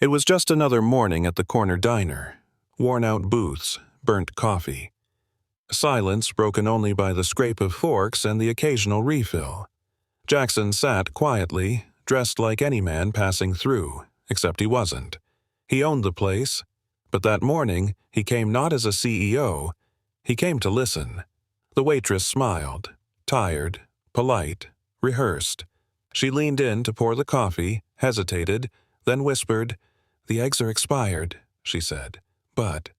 It was just another morning at the corner diner. Worn-out booths, burnt coffee. Silence broken only by the scrape of forks and the occasional refill. Jackson sat quietly, dressed like any man passing through, except he wasn't. He owned the place, but that morning he came not as a CEO, he came to listen. The waitress smiled, tired, polite, rehearsed. She leaned in to pour the coffee, hesitated, then whispered, "The eggs are expired," she said, "but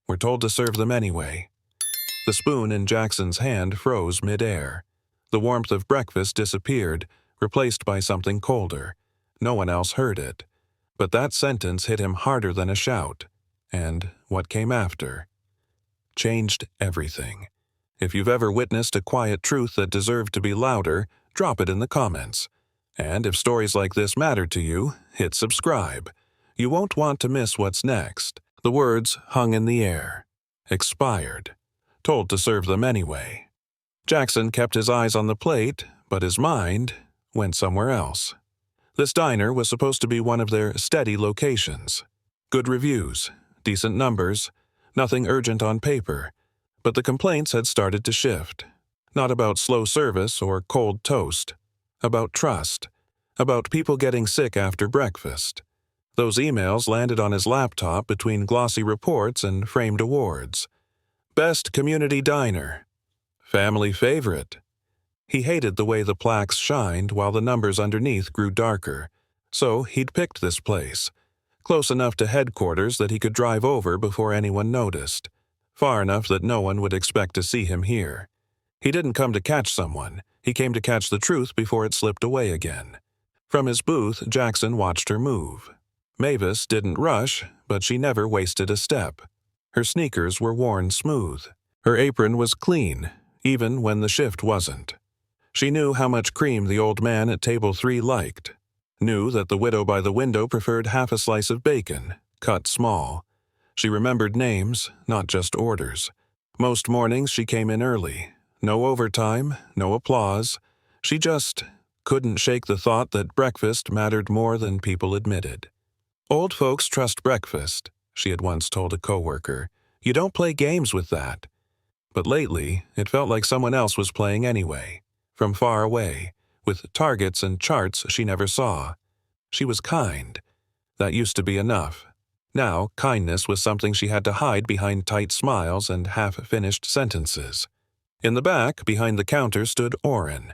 we're told to serve them anyway." The spoon in Jackson's hand froze mid-air. The warmth of breakfast disappeared, replaced by something colder. No one else heard it. But that sentence hit him harder than a shout. And what came after changed everything. If you've ever witnessed a quiet truth that deserved to be louder, drop it in the comments. And if stories like this matter to you, hit subscribe. You won't want to miss what's next. The words hung in the air. Expired. Told to serve them anyway. Jackson kept his eyes on the plate, but his mind went somewhere else. This diner was supposed to be one of their steady locations. Good reviews, decent numbers, nothing urgent on paper. But the complaints had started to shift. Not about slow service or cold toast. About trust. About people getting sick after breakfast. Those emails landed on his laptop between glossy reports and framed awards. Best Community Diner. Family Favorite. He hated the way the plaques shined while the numbers underneath grew darker, so he'd picked this place, close enough to headquarters that he could drive over before anyone noticed, far enough that no one would expect to see him here. He didn't come to catch someone, he came to catch the truth before it slipped away again. From his booth, Jackson watched her move. Mavis didn't rush, but she never wasted a step. Her sneakers were worn smooth. Her apron was clean, even when the shift wasn't. She knew how much cream the old man at table 3 liked. Knew that the widow by the window preferred half a slice of bacon, cut small. She remembered names, not just orders. Most mornings she came in early. No overtime, no applause. She just couldn't shake the thought that breakfast mattered more than people admitted. "Old folks trust breakfast," she had once told a coworker. "You don't play games with that." But lately, it felt like someone else was playing anyway, from far away, with targets and charts she never saw. She was kind. That used to be enough. Now, kindness was something she had to hide behind tight smiles and half-finished sentences. In the back, behind the counter, stood Orrin.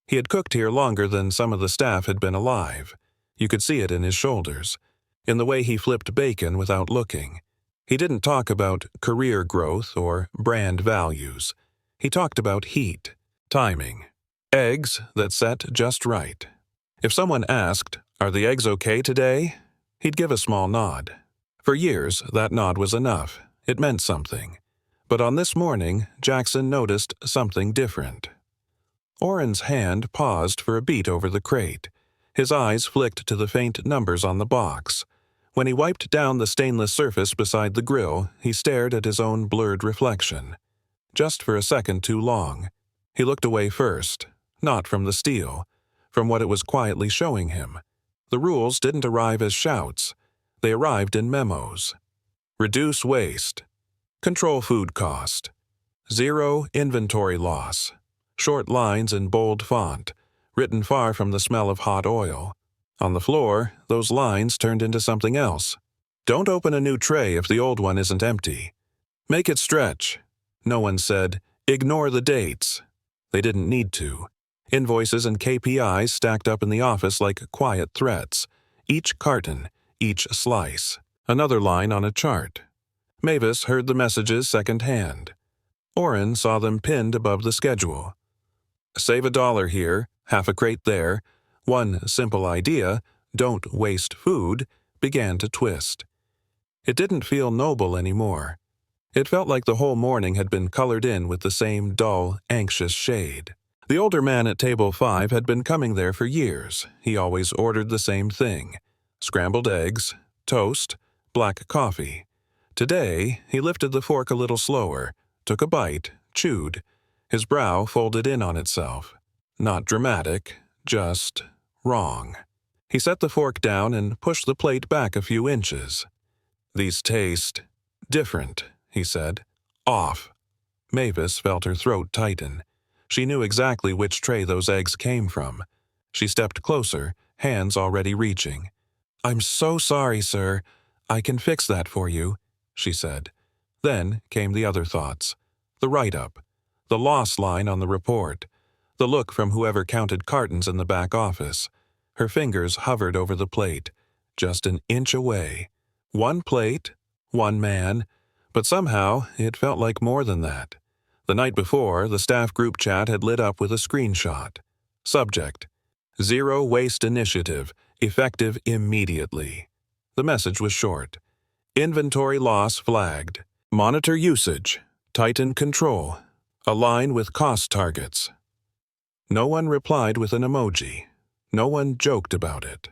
He had cooked here longer than some of the staff had been alive. You could see it in his shoulders, in the way he flipped bacon without looking. He didn't talk about career growth or brand values. He talked about heat, timing, eggs that set just right. If someone asked, "Are the eggs okay today?" he'd give a small nod. For years, that nod was enough. It meant something. But on this morning, Jackson noticed something different. Orrin's hand paused for a beat over the crate. His eyes flicked to the faint numbers on the box. When he wiped down the stainless surface beside the grill, he stared at his own blurred reflection. Just for a second too long. He looked away first, not from the steel, from what it was quietly showing him. The rules didn't arrive as shouts. They arrived in memos. Reduce waste. Control food cost. Zero inventory loss. Short lines in bold font, written far from the smell of hot oil. On the floor, those lines turned into something else. Don't open a new tray if the old one isn't empty. Make it stretch. No one said, ignore the dates. They didn't need to. Invoices and KPIs stacked up in the office like quiet threats. Each carton, each slice. Another line on a chart. Mavis heard the messages secondhand. Orrin saw them pinned above the schedule. Save $1 here, half a crate there. One simple idea, don't waste food, began to twist. It didn't feel noble anymore. It felt like the whole morning had been colored in with the same dull, anxious shade. The older man at table 5 had been coming there for years. He always ordered the same thing. Scrambled eggs, toast, black coffee. Today, he lifted the fork a little slower, took a bite, chewed. His brow folded in on itself. Not dramatic, just wrong. He set the fork down and pushed the plate back a few inches. "These taste different," he said. "Off." Mavis felt her throat tighten. She knew exactly which tray those eggs came from. She stepped closer, hands already reaching. "I'm so sorry, sir. I can fix that for you," she said. Then came the other thoughts. The write-up. The loss line on the report. The look from whoever counted cartons in the back office. Her fingers hovered over the plate, just an inch away. One plate, one man, but somehow it felt like more than that. The night before, the staff group chat had lit up with a screenshot. Subject: Zero Waste Initiative, effective immediately. The message was short. Inventory loss flagged. Monitor usage. Tighten control. Align with cost targets. No one replied with an emoji. No one joked about it.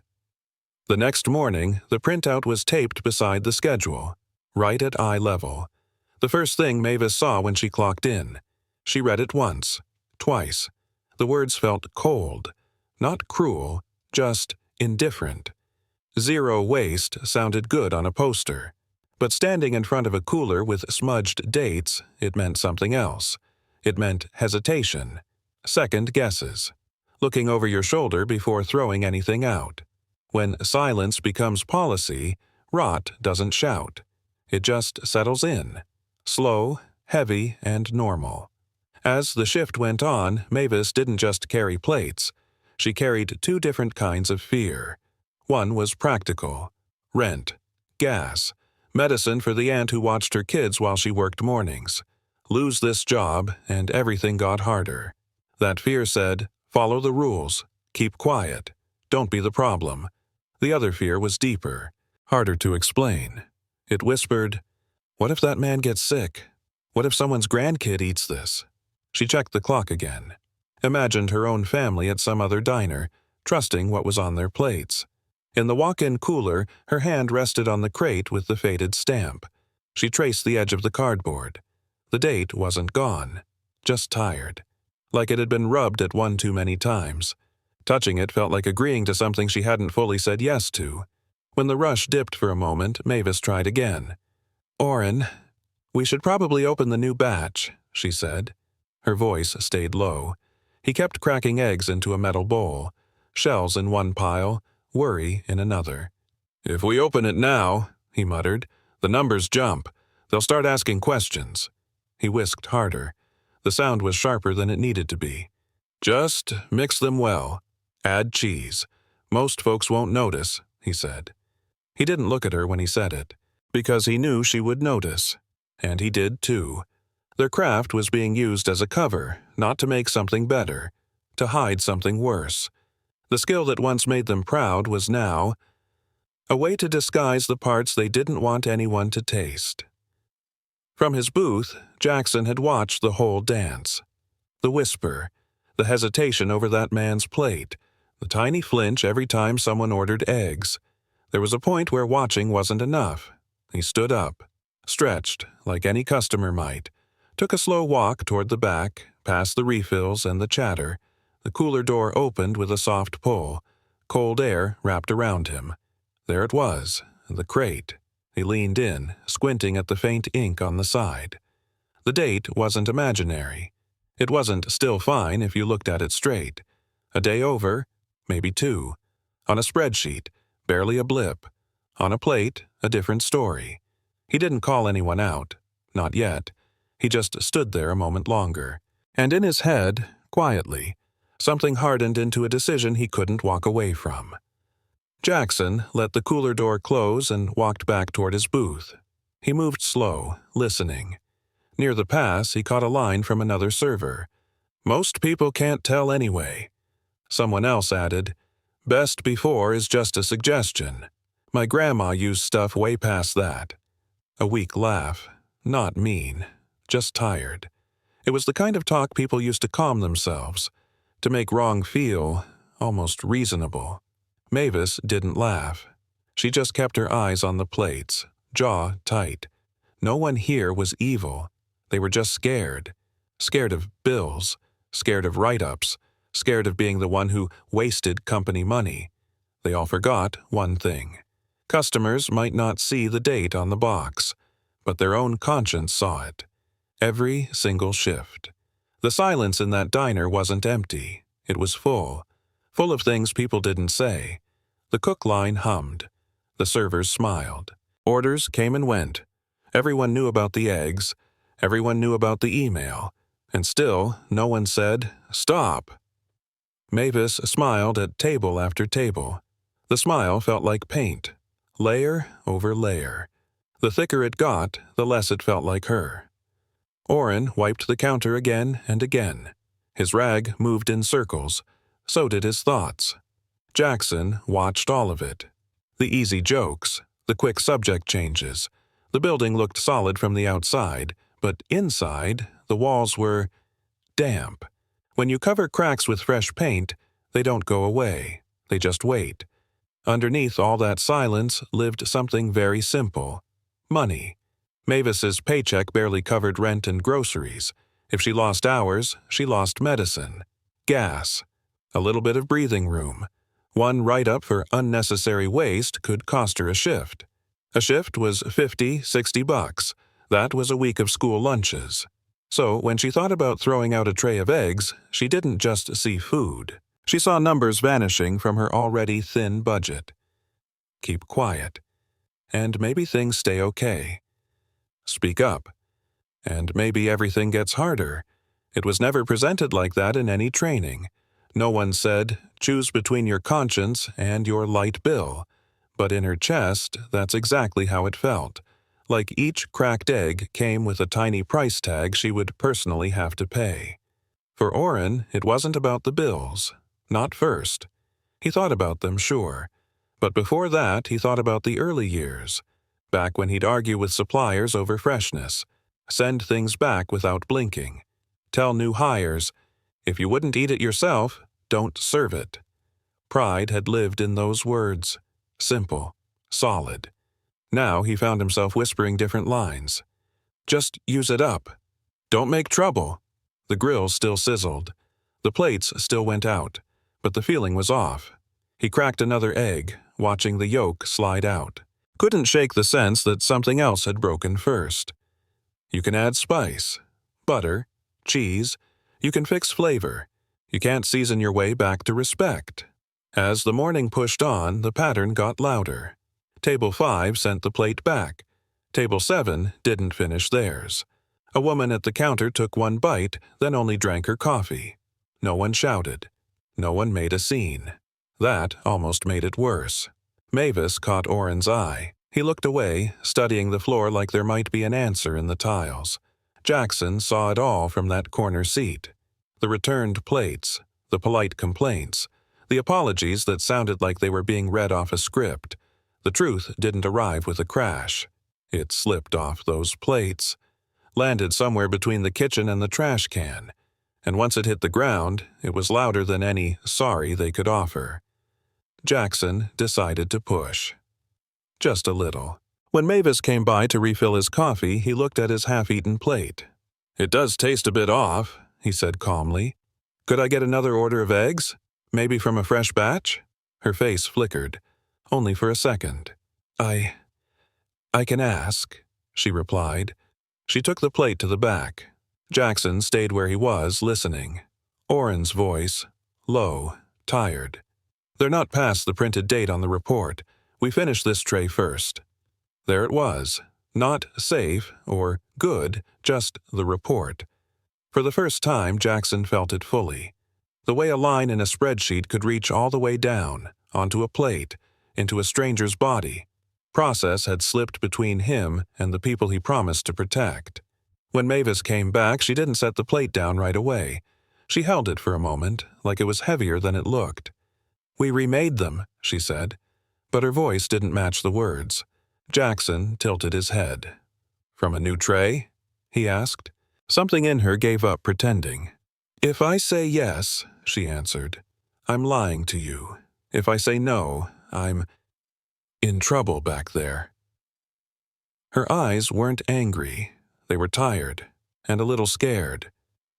The next morning, the printout was taped beside the schedule, right at eye level. The first thing Mavis saw when she clocked in. She read it once, twice. The words felt cold, not cruel, just indifferent. Zero waste sounded good on a poster, but standing in front of a cooler with smudged dates, it meant something else. It meant hesitation, second guesses, looking over your shoulder before throwing anything out. When silence becomes policy, rot doesn't shout. It just settles in, slow, heavy, and normal. As the shift went on, Mavis didn't just carry plates. She carried two different kinds of fear. One was practical: rent, gas, medicine for the aunt who watched her kids while she worked mornings. Lose this job, and everything got harder. That fear said, follow the rules, keep quiet, don't be the problem. The other fear was deeper, harder to explain. It whispered, what if that man gets sick? What if someone's grandkid eats this? She checked the clock again, imagined her own family at some other diner, trusting what was on their plates. In the walk-in cooler, her hand rested on the crate with the faded stamp. She traced the edge of the cardboard. The date wasn't gone, just tired, like it had been rubbed at one too many times. Touching it felt like agreeing to something she hadn't fully said yes to. When the rush dipped for a moment, Mavis tried again. "Orrin, we should probably open the new batch," she said. Her voice stayed low. He kept cracking eggs into a metal bowl, shells in one pile, worry in another. "If we open it now," he muttered, "the numbers jump. They'll start asking questions." He whisked harder. The sound was sharper than it needed to be. "Just mix them well. Add cheese. Most folks won't notice," he said. He didn't look at her when he said it, because he knew she would notice. And he did too. Their craft was being used as a cover, not to make something better, to hide something worse. The skill that once made them proud was now a way to disguise the parts they didn't want anyone to taste. From his booth, Jackson had watched the whole dance. The whisper, the hesitation over that man's plate, the tiny flinch every time someone ordered eggs. There was a point where watching wasn't enough. He stood up, stretched like any customer might, took a slow walk toward the back, past the refills and the chatter. The cooler door opened with a soft pull. Cold air wrapped around him. There it was, the crate. He leaned in, squinting at the faint ink on the side. The date wasn't imaginary. It wasn't still fine if you looked at it straight. A day over, maybe two. On a spreadsheet, barely a blip. On a plate, a different story. He didn't call anyone out. Not yet. He just stood there a moment longer. And in his head, quietly, something hardened into a decision he couldn't walk away from. Jackson let the cooler door close and walked back toward his booth. He moved slow, listening. Near the pass, he caught a line from another server. "Most people can't tell anyway." Someone else added, "Best before is just a suggestion. My grandma used stuff way past that." A weak laugh. Not mean, just tired. It was the kind of talk people used to calm themselves, to make wrong feel almost reasonable. Mavis didn't laugh. She just kept her eyes on the plates, jaw tight. No one here was evil. They were just scared. Scared of bills, scared of write-ups, scared of being the one who wasted company money. They all forgot one thing. Customers might not see the date on the box, but their own conscience saw it. Every single shift. The silence in that diner wasn't empty. It was full. Full of things people didn't say. The cook line hummed. The servers smiled. Orders came and went. Everyone knew about the eggs. Everyone knew about the email. And still, no one said, "Stop." Mavis smiled at table after table. The smile felt like paint. Layer over layer. The thicker it got, the less it felt like her. Orrin wiped the counter again and again. His rag moved in circles. So did his thoughts. Jackson watched all of it. The easy jokes, the quick subject changes. The building looked solid from the outside, but inside, the walls were damp. When you cover cracks with fresh paint, they don't go away. They just wait. Underneath all that silence lived something very simple. Money. Mavis's paycheck barely covered rent and groceries. If she lost hours, she lost medicine. Gas. A little bit of breathing room. One write-up for unnecessary waste could cost her a shift. A shift was $50-$60. That was a week of school lunches. So when she thought about throwing out a tray of eggs, she didn't just see food. She saw numbers vanishing from her already thin budget. Keep quiet. And maybe things stay okay. Speak up. And maybe everything gets harder. It was never presented like that in any training. No one said, "Choose between your conscience and your light bill." But in her chest, that's exactly how it felt. Like each cracked egg came with a tiny price tag she would personally have to pay. For Orrin, it wasn't about the bills. Not first. He thought about them, sure. But before that, he thought about the early years. Back when he'd argue with suppliers over freshness. Send things back without blinking. Tell new hires, "If you wouldn't eat it yourself, don't serve it." Pride had lived in those words. Simple. Solid. Now he found himself whispering different lines. "Just use it up. Don't make trouble." The grill still sizzled. The plates still went out, but the feeling was off. He cracked another egg, watching the yolk slide out. Couldn't shake the sense that something else had broken first. You can add spice, butter, cheese. You can fix flavor. You can't season your way back to respect. As the morning pushed on, the pattern got louder. Table 5 sent the plate back. Table 7 didn't finish theirs. A woman at the counter took one bite, then only drank her coffee. No one shouted. No one made a scene. That almost made it worse. Mavis caught Orrin's eye. He looked away, studying the floor like there might be an answer in the tiles. Jackson saw it all from that corner seat. The returned plates, the polite complaints, the apologies that sounded like they were being read off a script. The truth didn't arrive with a crash. It slipped off those plates, landed somewhere between the kitchen and the trash can, and once it hit the ground, it was louder than any sorry they could offer. Jackson decided to push. Just a little. When Mavis came by to refill his coffee, he looked at his half-eaten plate. "It does taste a bit off," he said calmly. "Could I get another order of eggs? Maybe from a fresh batch?" Her face flickered. Only for a second. I can ask," she replied. She took the plate to the back. Jackson stayed where he was, listening. Orrin's voice, low, tired. "They're not past the printed date on the report. We finished this tray first." There it was. Not safe or good, just the report. For the first time, Jackson felt it fully. The way a line in a spreadsheet could reach all the way down, onto a plate, into a stranger's body. Process had slipped between him and the people he promised to protect. When Mavis came back, she didn't set the plate down right away. She held it for a moment, like it was heavier than it looked. "We remade them," she said. But her voice didn't match the words. Jackson tilted his head. "From a new tray?" he asked. Something in her gave up pretending. "If I say yes," she answered, "I'm lying to you. If I say no, I'm in trouble back there." Her eyes weren't angry. They were tired and a little scared.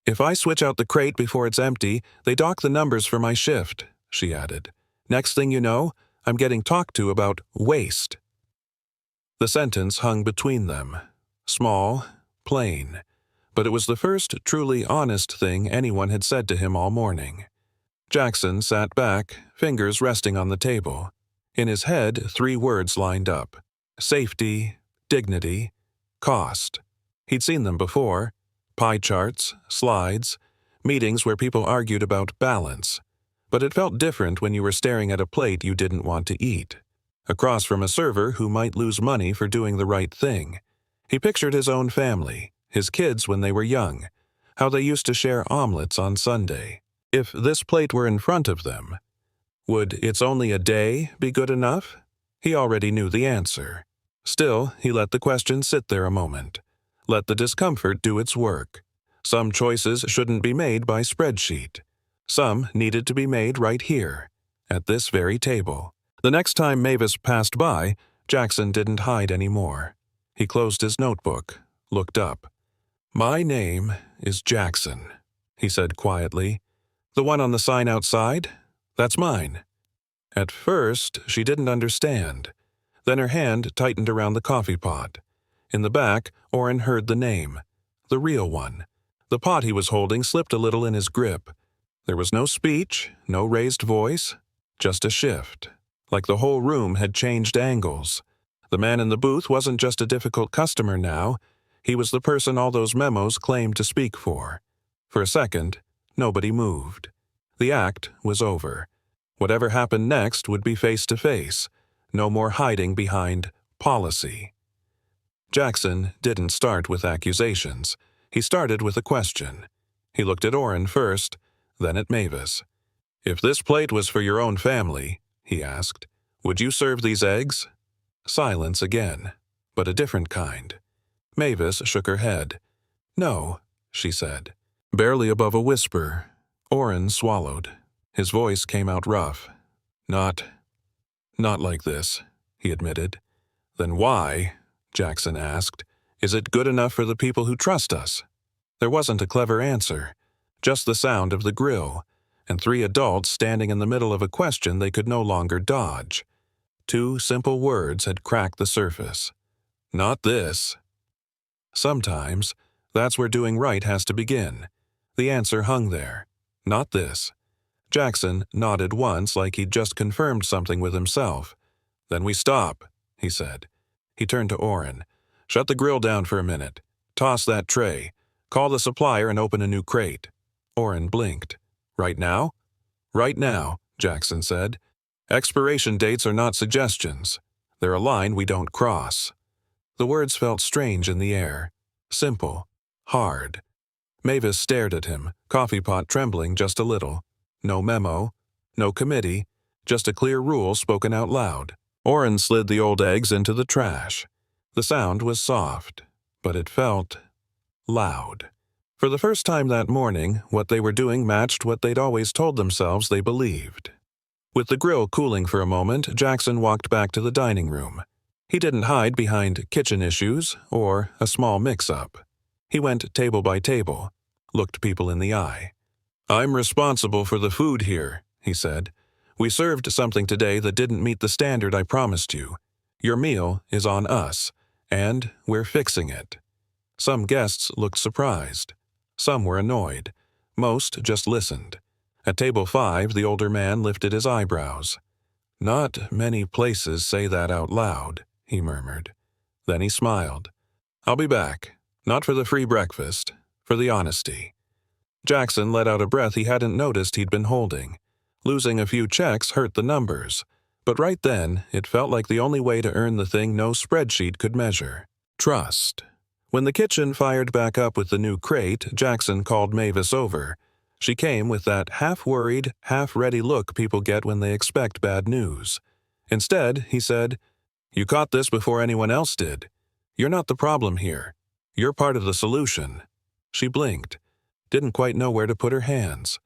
"If I switch out the crate before it's empty, they dock the numbers for my shift," she added. "Next thing you know, I'm getting talked to about waste." The sentence hung between them. Small, plain, but it was the first truly honest thing anyone had said to him all morning. Jackson sat back, fingers resting on the table. In his head, 3 words lined up: safety, dignity, cost. He'd seen them before: pie charts, slides, meetings where people argued about balance. But it felt different when you were staring at a plate you didn't want to eat, across from a server who might lose money for doing the right thing. He pictured his own family, his kids when they were young, how they used to share omelets on Sunday. If this plate were in front of them, would "it's only a day" be good enough? He already knew the answer. Still, he let the question sit there a moment. Let the discomfort do its work. Some choices shouldn't be made by spreadsheet. Some needed to be made right here, at this very table. The next time Mavis passed by, Jackson didn't hide anymore. He closed his notebook, looked up. "My name is Jackson," he said quietly. "The one on the sign outside? That's mine." At first, she didn't understand. Then her hand tightened around the coffee pot. In the back, Orrin heard the name. The real one. The pot he was holding slipped a little in his grip. There was no speech, no raised voice, just a shift. Like the whole room had changed angles. The man in the booth wasn't just a difficult customer now. He was the person all those memos claimed to speak for. For a second, nobody moved. The act was over. Whatever happened next would be face-to-face. No more hiding behind policy. Jackson didn't start with accusations. He started with a question. He looked at Orrin first, then at Mavis. "If this plate was for your own family," he asked, "would you serve these eggs?" Silence again, but a different kind. Mavis shook her head. "No," she said, barely above a whisper. Orrin swallowed. His voice came out rough. Not like this," he admitted. "Then why," Jackson asked, "is it good enough for the people who trust us?" There wasn't a clever answer, just the sound of the grill, and 3 adults standing in the middle of a question they could no longer dodge. 2 simple words had cracked the surface. "Not this." Sometimes, that's where doing right has to begin. The answer hung there. Not this. Jackson nodded once like he'd just confirmed something with himself. "Then we stop," he said. He turned to Orrin. "Shut the grill down for a minute. Toss that tray. Call the supplier and open a new crate." Orrin blinked. "Right now?" "Right now," Jackson said. "Expiration dates are not suggestions. They're a line we don't cross." The words felt strange in the air. Simple. Hard. Mavis stared at him, coffee pot trembling just a little. No memo. No committee. Just a clear rule spoken out loud. Orrin slid the old eggs into the trash. The sound was soft, but it felt loud. For the first time that morning, what they were doing matched what they'd always told themselves they believed. With the grill cooling for a moment, Jackson walked back to the dining room. He didn't hide behind kitchen issues or a small mix-up. He went table by table, looked people in the eye. "I'm responsible for the food here," he said. "We served something today that didn't meet the standard I promised you. Your meal is on us, and we're fixing it." Some guests looked surprised. Some were annoyed. Most just listened. At table 5, the older man lifted his eyebrows. "Not many places say that out loud," he murmured. Then he smiled. "I'll be back. Not for the free breakfast, for the honesty." Jackson let out a breath he hadn't noticed he'd been holding. Losing a few checks hurt the numbers, but right then it felt like the only way to earn the thing no spreadsheet could measure: trust. When the kitchen fired back up with the new crate, Jackson called Mavis over. She came with that half-worried, half-ready look people get when they expect bad news. Instead, he said, "You caught this before anyone else did. You're not the problem here. You're part of the solution." She blinked. Didn't quite know where to put her hands.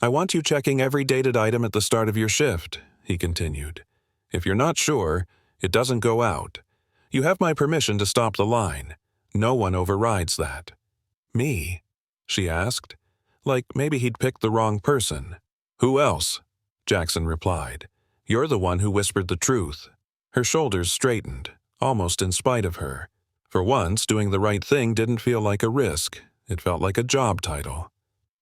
"I want you checking every dated item at the start of your shift," he continued. "If you're not sure, it doesn't go out. You have my permission to stop the line. No one overrides that." "Me?" she asked, like maybe he'd picked the wrong person. "Who else?" Jackson replied. You're the one who whispered the truth." Her shoulders straightened, almost in spite of her. For once, doing the right thing didn't feel like a risk. It felt like a job title.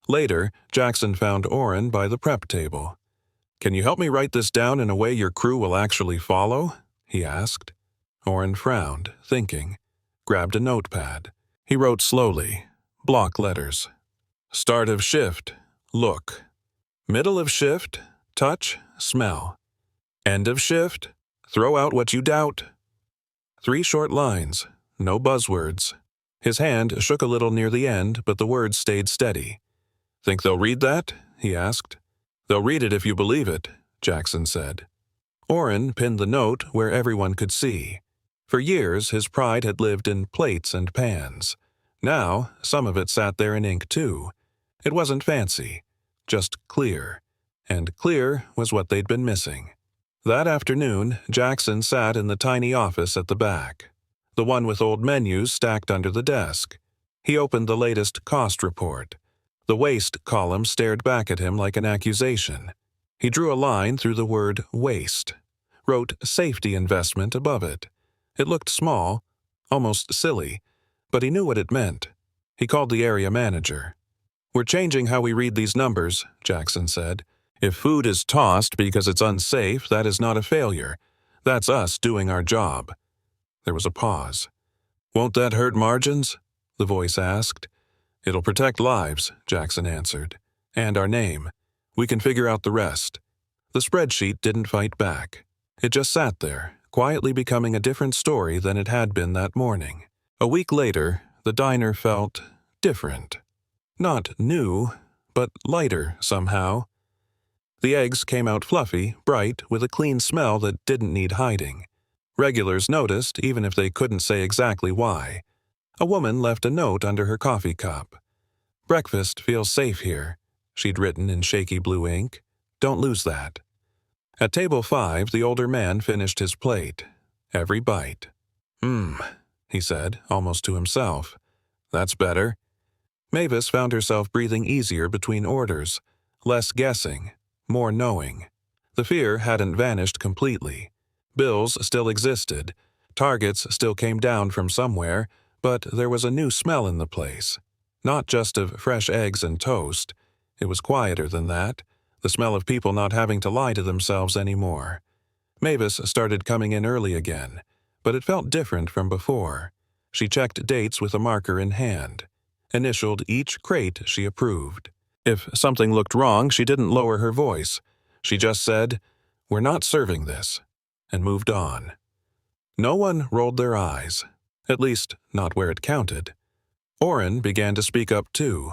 Later, Jackson found Orrin by the prep table. "Can you help me write this down in a way your crew will actually follow?" he asked. Orrin frowned, thinking, grabbed a notepad. He wrote slowly, block letters. Start of shift, look. Middle of shift, touch, smell. End of shift, throw out what you doubt. 3 short lines, no buzzwords. His hand shook a little near the end, but the words stayed steady. "Think they'll read that?" he asked. "They'll read it if you believe it," Jackson said. Orrin pinned the note where everyone could see. For years, his pride had lived in plates and pans. Now, some of it sat there in ink too. It wasn't fancy, just clear. And clear was what they'd been missing. That afternoon, Jackson sat in the tiny office at the back, the one with old menus stacked under the desk. He opened the latest cost report. The waste column stared back at him like an accusation. He drew a line through the word waste, wrote safety investment above it. It looked small, almost silly, but he knew what it meant. He called the area manager. "We're changing how we read these numbers," Jackson said. "If food is tossed because it's unsafe, that is not a failure. That's us doing our job." There was a pause. "Won't that hurt margins?" the voice asked. "It'll protect lives," Jackson answered. "And our name. We can figure out the rest." The spreadsheet didn't fight back. It just sat there, quietly becoming a different story than it had been that morning. A week later, the diner felt different. Not new, but lighter somehow. The eggs came out fluffy, bright, with a clean smell that didn't need hiding. Regulars noticed, even if they couldn't say exactly why. A woman left a note under her coffee cup. "Breakfast feels safe here," she'd written in shaky blue ink. "Don't lose that." At table 5, the older man finished his plate. Every bite. He said, almost to himself. "That's better." Mavis found herself breathing easier between orders. Less guessing, more knowing. The fear hadn't vanished completely. Bills still existed. Targets still came down from somewhere, but there was a new smell in the place. Not just of fresh eggs and toast. It was quieter than that. The smell of people not having to lie to themselves anymore. Mavis started coming in early again, but it felt different from before. She checked dates with a marker in hand. Initialed each crate she approved. If something looked wrong, she didn't lower her voice. She just said, "We're not serving this," and moved on. No one rolled their eyes, at least not where it counted. Orrin began to speak up too.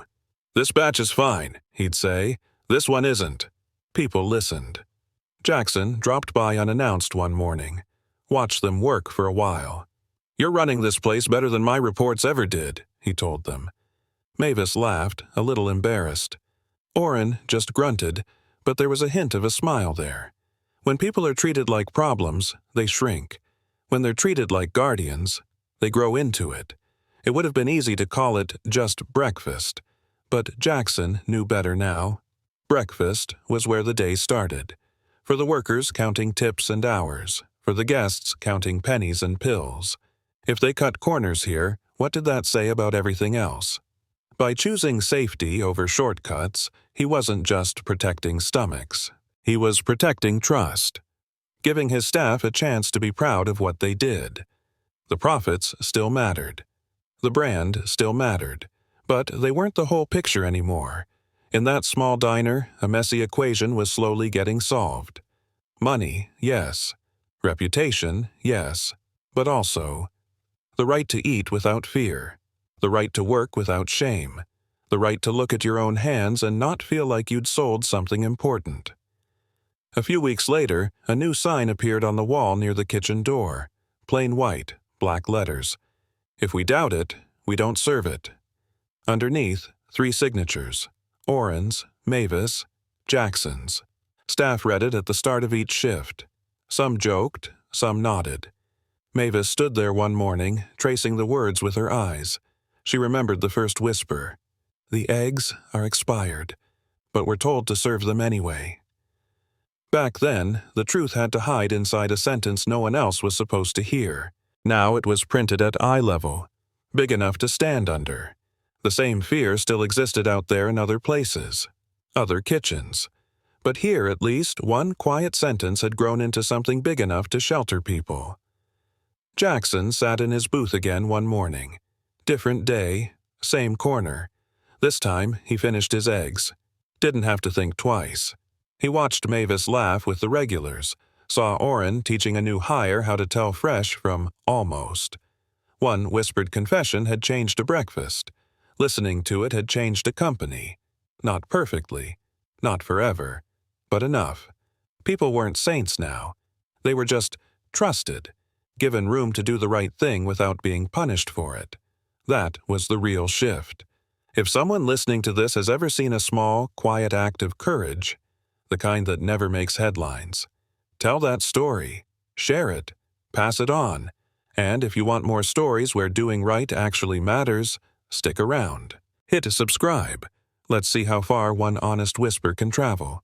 "This batch is fine," he'd say. "This one isn't." People listened. Jackson dropped by unannounced one morning. Watched them work for a while. "You're running this place better than my reports ever did," he told them. Mavis laughed, a little embarrassed. Orrin just grunted, but there was a hint of a smile there. When people are treated like problems, they shrink. When they're treated like guardians, they grow into it. It would have been easy to call it just breakfast, but Jackson knew better now. Breakfast was where the day started. For the workers counting tips and hours, for the guests counting pennies and pills. If they cut corners here, what did that say about everything else? By choosing safety over shortcuts, he wasn't just protecting stomachs. He was protecting trust, giving his staff a chance to be proud of what they did. The profits still mattered. The brand still mattered, but they weren't the whole picture anymore. In that small diner, a messy equation was slowly getting solved. Money, yes. Reputation, yes. But also, the right to eat without fear. The right to work without shame. The right to look at your own hands and not feel like you'd sold something important. A few weeks later, a new sign appeared on the wall near the kitchen door. Plain white, black letters. "If we doubt it, we don't serve it." Underneath, 3 signatures. Orrin's, Mavis, Jackson's. Staff read it at the start of each shift. Some joked, some nodded. Mavis stood there one morning, tracing the words with her eyes. She remembered the first whisper. "The eggs are expired, but we're told to serve them anyway." Back then, the truth had to hide inside a sentence no one else was supposed to hear. Now it was printed at eye level, big enough to stand under. The same fear still existed out there in other places, other kitchens. But here, at least, one quiet sentence had grown into something big enough to shelter people. Jackson sat in his booth again one morning. Different day, same corner. This time, he finished his eggs. Didn't have to think twice. He watched Mavis laugh with the regulars, saw Orrin teaching a new hire how to tell fresh from almost. One whispered confession had changed a breakfast. Listening to it had changed a company. Not perfectly, not forever, but enough. People weren't saints now. They were just trusted, given room to do the right thing without being punished for it. That was the real shift. If someone listening to this has ever seen a small, quiet act of courage, the kind that never makes headlines, tell that story, share it, pass it on, and if you want more stories where doing right actually matters, stick around. Hit subscribe. Let's see how far one honest whisper can travel.